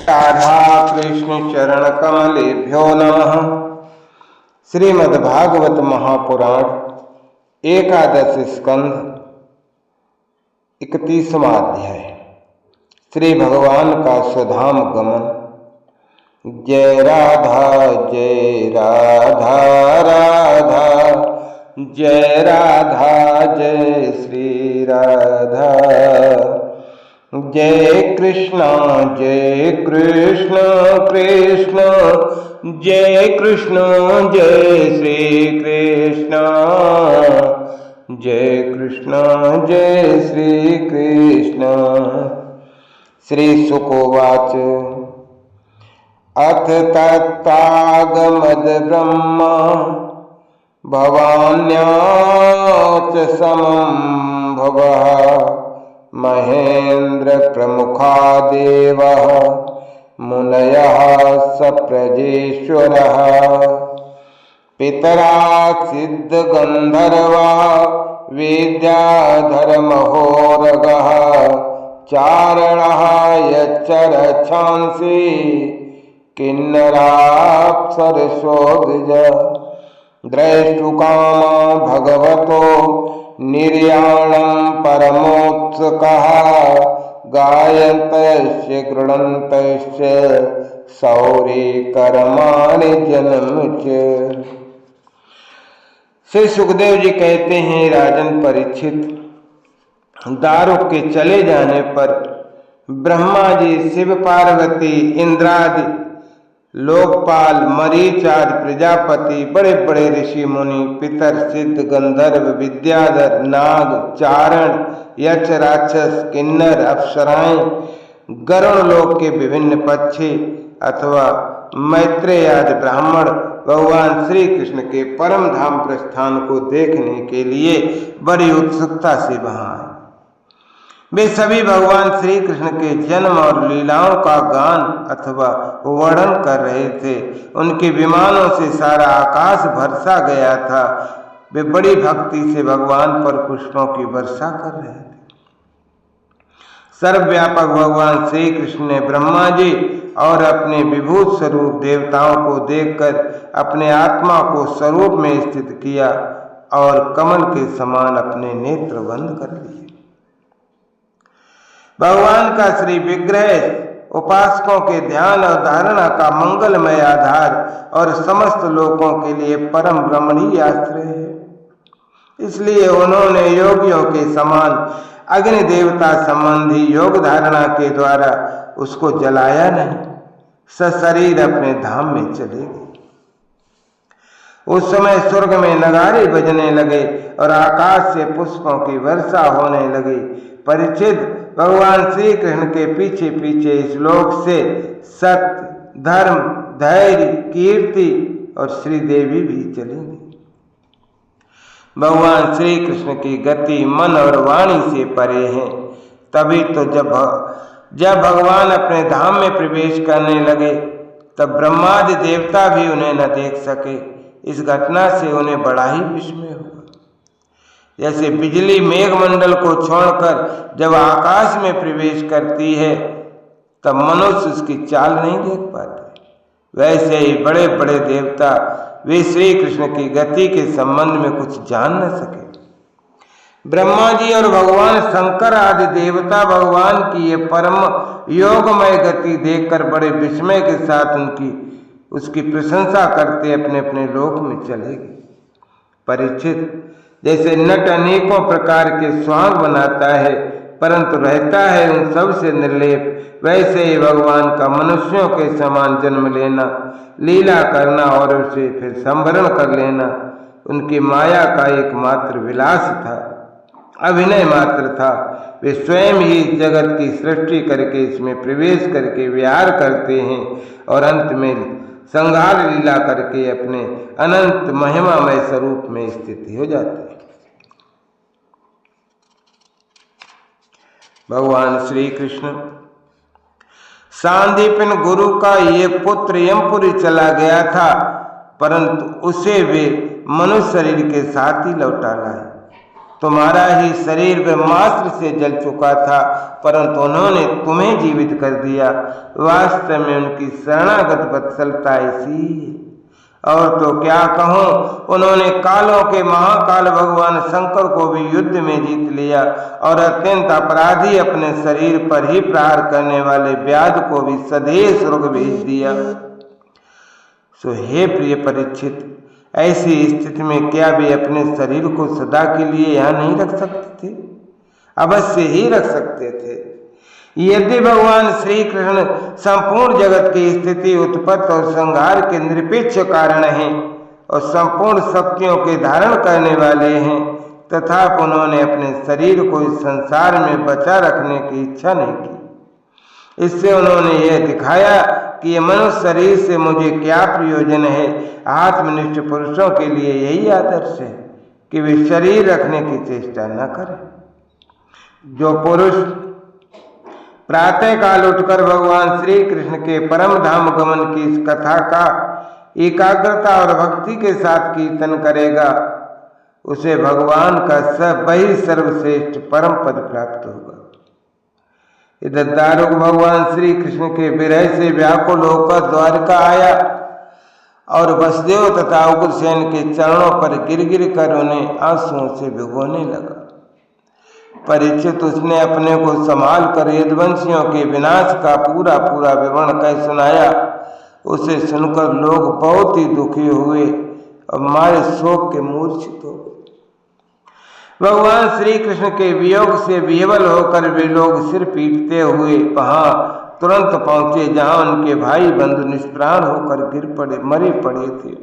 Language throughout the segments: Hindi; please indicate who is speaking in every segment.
Speaker 1: राधा कृष्ण चरण कमलेभ्यो नमः। श्रीमद्भागवत महापुराण एकादश स्कंध 31वां अध्याय। श्री भगवान का स्वधाम गमन। जय राधा राधा जय राधा जय श्री राधा। जय कृष्ण कृष्ण जय कृष्ण जय श्री कृष्ण। जय कृष्ण जय श्री कृष्ण। श्री शुकोवाच अथ तत्तागमद ब्रह्म भवान्या च समं भवः महेन्द्र प्रमुखा देवः मुनयः सप्रजेश्वरः पितरा सिद्ध गंधर्वा विद्याधर महोरगः चारणः यच्चरच्छांसि किन्नराप्सरसोऽद्विज द्रष्टुकामा भगवतो निर्याणं परमोत्सुकः गायन्तश्च गृह्णन्तश्च सौरिकर्माणि जन्म च। श्री सुखदेव जी कहते हैं, राजन परीक्षित, दारुक के चले जाने पर ब्रह्मा जी, शिव पार्वती, इंद्रादि, लोकपाल, मरीच आदि प्रजापति, बड़े बड़े ऋषि मुनि, पितर, सिद्ध, गंधर्व, विद्याधर, नाग, चारण, यक्ष, राक्षस, किन्नर, अप्सराएं, गरुण लोक के विभिन्न पक्षी अथवा मैत्रेय आदि ब्राह्मण भगवान श्री कृष्ण के परम धाम प्रस्थान को देखने के लिए बड़ी उत्सुकता से वहां आए। वे सभी भगवान श्री कृष्ण के जन्म और लीलाओं का गान अथवा वर्णन कर रहे थे। उनके विमानों से सारा आकाश बरसा गया था। वे बड़ी भक्ति से भगवान पर पुष्पों की वर्षा कर रहे थे। सर्वव्यापक भगवान श्री कृष्ण ने ब्रह्मा जी और अपने विभूत स्वरूप देवताओं को देखकर अपने आत्मा को स्वरूप में स्थित किया और कमल के समान अपने नेत्र बंद कर लिए। भगवान का श्री विग्रह उपासकों के ध्यान और धारणा का मंगलमय आधार और समस्त लोगों के लिए परम रमणीय आश्रय है। इसलिए उन्होंने योगियों के समान अग्नि देवता संबंधी योग धारणा के द्वारा उसको जलाया नहीं, सशरीर अपने धाम में चले गए। उस समय स्वर्ग में नगारे बजने लगे और आकाश से पुष्पों की वर्षा होने लगी। परीक्षित, भगवान श्री कृष्ण के पीछे पीछे इस लोक से सत्य, धर्म, धैर्य, कीर्ति और श्रीदेवी भी चलेंगे। भगवान श्री कृष्ण की गति मन और वाणी से परे है। तभी तो जब भगवान अपने धाम में प्रवेश करने लगे तब ब्रह्मादि देवता भी उन्हें न देख सके। इस घटना से उन्हें बड़ा ही विस्मय हुआ। जैसे बिजली मेघमंडल को छोड़कर जब आकाश में प्रवेश करती है तब मनुष्य उसकी चाल नहीं देख पाते, वैसे ही बड़े बड़े देवता वे श्री कृष्ण की गति के संबंध में कुछ जान न सके। ब्रह्मा जी और भगवान शंकर आदि देवता भगवान की ये परम योगमय गति देखकर बड़े विस्मय के साथ उसकी प्रशंसा करते अपने अपने लोक में चले गए। परीक्षित, जैसे नट अनेकों प्रकार के स्वांग बनाता है परंतु रहता है उन सब से निर्लेप, वैसे ही भगवान का मनुष्यों के समान जन्म लेना, लीला करना और उसे फिर संवरण कर लेना उनकी माया का एकमात्र विलास था, अभिनय मात्र था। वे स्वयं ही जगत की सृष्टि करके इसमें प्रवेश करके विहार करते हैं और अंत में संहार लीला करके अपने अनंत महिमामय स्वरूप में स्थित हो जाते हैं। भगवान श्री कृष्ण सांदीपन गुरु का ये पुत्र यमपुरी चला गया था परंतु उसे वे मनुष्य शरीर के साथ ही लौटा लाए। तुम्हारा ही शरीर ब्रह्मास्त्र से जल चुका था, परंतु उन्होंने तुम्हें जीवित कर दिया। वास्तव में उनकी शरणागत वत्सलता ऐसी है। और तो क्या कहूँ, उन्होंने कालों के महाकाल भगवान शंकर को भी युद्ध में जीत लिया और अत्यंत अपराधी अपने शरीर पर ही प्रहार करने वाले व्याध को भी सधे स्वर्ग भेज दिया। सो हे प्रिय परीक्षित, ऐसी स्थिति में क्या वे अपने शरीर को सदा के लिए यहाँ नहीं रख सकते थे? अवश्य ही रख सकते थे। यदि भगवान श्री कृष्ण संपूर्ण जगत की स्थिति, उत्पत्ति और संहार के निरपेक्ष कारण हैं और संपूर्ण शक्तियों के धारण करने वाले हैं, तथापि उन्होंने अपने शरीर को इस संसार में बचा रखने की इच्छा नहीं की। इससे उन्होंने यह दिखाया कि ये मनुष्य शरीर से मुझे क्या प्रयोजन है। आत्मनिष्ठ पुरुषों के लिए यही आदर्श है कि वे शरीर रखने की चेष्टा न करें। जो पुरुष प्रातः काल उठकर भगवान श्री कृष्ण के परम धाम गमन की इस कथा का एकाग्रता और भक्ति के साथ कीर्तन करेगा, उसे भगवान का वही सर्वश्रेष्ठ परम पद प्राप्त होगा। इधर दारुक भगवान श्री कृष्ण के विरह से व्याकुल होकर द्वारका आया और वसुदेव तथा उग्रसेन के चरणों पर गिर गिर कर उन्हें आंसुओं से भिगोने लगा। परीक्षित उसने अपने को संभाल कर यदुवंशियों के विनाश का पूरा पूरा विवरण कह सुनाया। उसे सुनकर लोग बहुत ही दुखी हुए और मारे शोक के मूर्छित हो गए। भगवान श्री कृष्ण के वियोग से विह्वल होकर वे लोग सिर पीटते हुए वहां तुरंत पहुंचे जहां उनके भाई बंधु निष्प्राण होकर गिर पड़े मरे पड़े थे।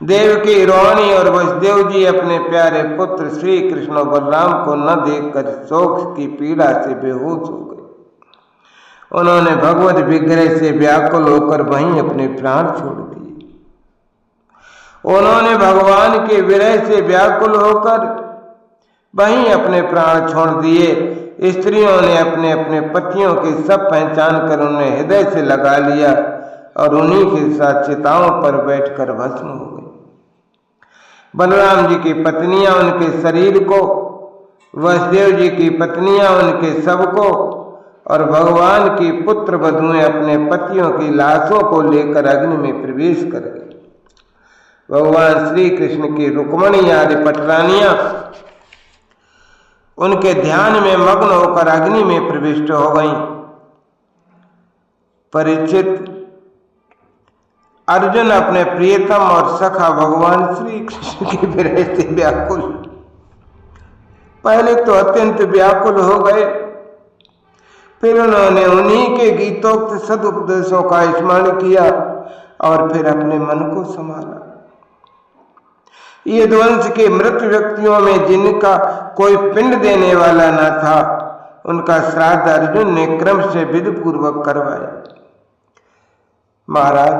Speaker 1: देवकी, रोहिणी और वसुदेव जी अपने प्यारे पुत्र श्री कृष्ण और बलराम को न देखकर शोक की पीड़ा से बेहोश हो गए। उन्होंने भगवत विग्रह से व्याकुल होकर वहीं अपने प्राण छोड़ दिए। उन्होंने भगवान के विरह से व्याकुल होकर वहीं अपने प्राण छोड़ दिए। स्त्रियों ने अपने अपने पतियों के सब पहचान कर उन्हें हृदय से लगा लिया और उन्हीं के साथ चिताओं पर बैठकर भस्म हो गई। बलराम जी की पत्नियां उनके शरीर को, वसुदेव जी की पत्नियां उनके शव को और भगवान की पुत्र वधुएं अपने पतियों की लाशों को लेकर अग्नि में प्रवेश कर गई। भगवान श्री कृष्ण की रुक्मणी आदि पटरानियां उनके ध्यान में मग्न होकर अग्नि में प्रविष्ट हो गईं। परीक्षित, अर्जुन अपने प्रियतम और सखा भगवान श्री कृष्ण के विरह से व्याकुल, पहले तो अत्यंत व्याकुल हो गए, फिर उन्होंने उन्हीं के गीतोक्त सदुपदेशों का स्मरण किया और फिर अपने मन को संभाला। ये ध्वंस के मृत व्यक्तियों में जिनका कोई पिंड देने वाला न था, उनका श्राद्ध अर्जुन ने क्रम से विधि पूर्वक करवाया। महाराज,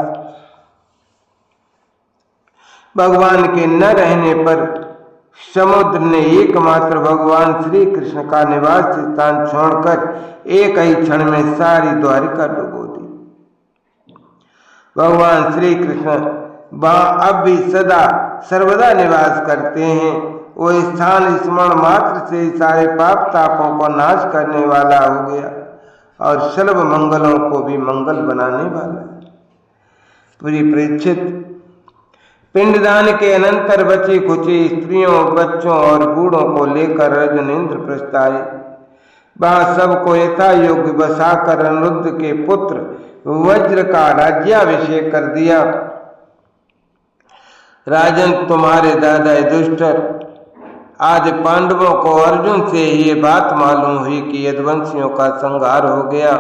Speaker 1: भगवान के न रहने पर समुद्र ने एकमात्र भगवान श्री कृष्ण का निवास स्थान छोड़कर एक ही क्षण में सारी द्वारिका डुबो दी। भगवान श्री कृष्ण वहां अब भी सदा सर्वदा निवास करते हैं। वो स्थान स्मरण मात्र से सारे पाप तापों को नाश करने वाला हो गया और सर्व मंगलों को भी मंगल बनाने वाला है। पूरी परीक्षित, पिंडदान के अनंतर बची खुची स्त्रियों, बच्चों और बूढ़ों को लेकर अर्जुन इंद्रप्रस्थ आए। वहां सबको यथा योग्य बसाकर अनिरुद्ध के पुत्र वज्र का राज्याभिषेक कर दिया। राजन, तुम्हारे दादा युधिष्ठिर आज पांडवों को अर्जुन से ये बात मालूम हुई कि यदुवंशियों का संहार हो गया,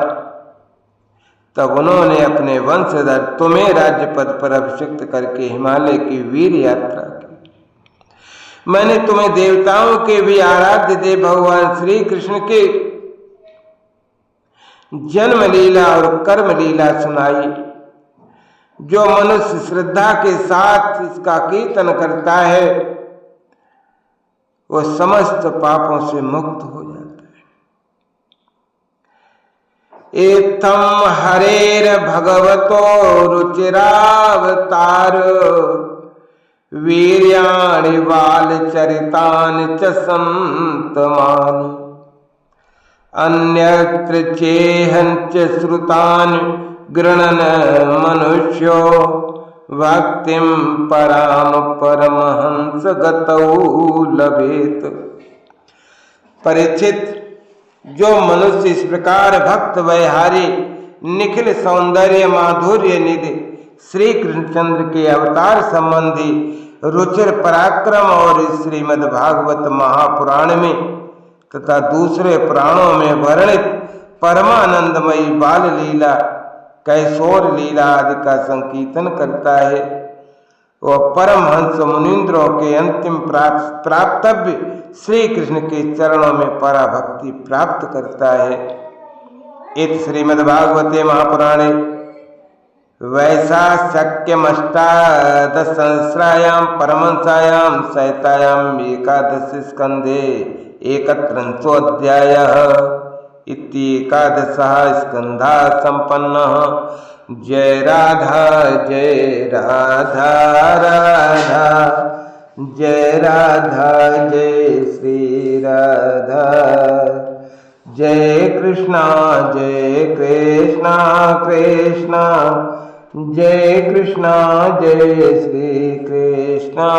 Speaker 1: तब उन्होंने अपने वंशधर तुम्हें राज्य पद पर अभिषिक्त करके हिमालय की वीर यात्रा की। मैंने तुम्हें देवताओं के भी आराध्य देव भगवान श्री कृष्ण के जन्म लीला और कर्म लीला सुनाई। जो मनुष्य श्रद्धा के साथ इसका कीर्तन करता है, वो समस्त पापों से मुक्त हो जाता है। एतम हरेर भगवतो रुचिरावतार वीर्याणि बालचरितानि च सन्तमानि अन्यत्र चेहञ्च श्रुतानि गृणन् मनुष्यो भक्तिं पराम परमहंस गतौ लभेत। परीक्षित, जो मनुष्य इस प्रकार भक्त वैहारी निखिल सौंदर्य माधुर्य निधि श्री कृष्णचंद्र के अवतार संबंधी रुचिर पराक्रम और श्रीमद् भागवत महापुराण में तथा दूसरे पुराणों में वर्णित परमानंदमयी बाल लीला कैशोर लीला आदि का संकीर्तन करता है, वह परमहंस मुनीन्द्रों के अंतिम प्राप्तव्य श्री कृष्ण के चरणों में पराभक्ति प्राप्त करता है। इत श्रीमद्भागवते महापुराणे वैशाख्यमष्टादशसहस्रायां परमहंसायां सहितायां एकादश स्कंधे एकत्रिंशोऽध्यायः इति एकादशः स्कंधः सम्पन्नः। जय राधा राधा जय राधा जय श्री राधा। जय कृष्णा कृष्णा जय कृष्णा जय श्री कृष्णा।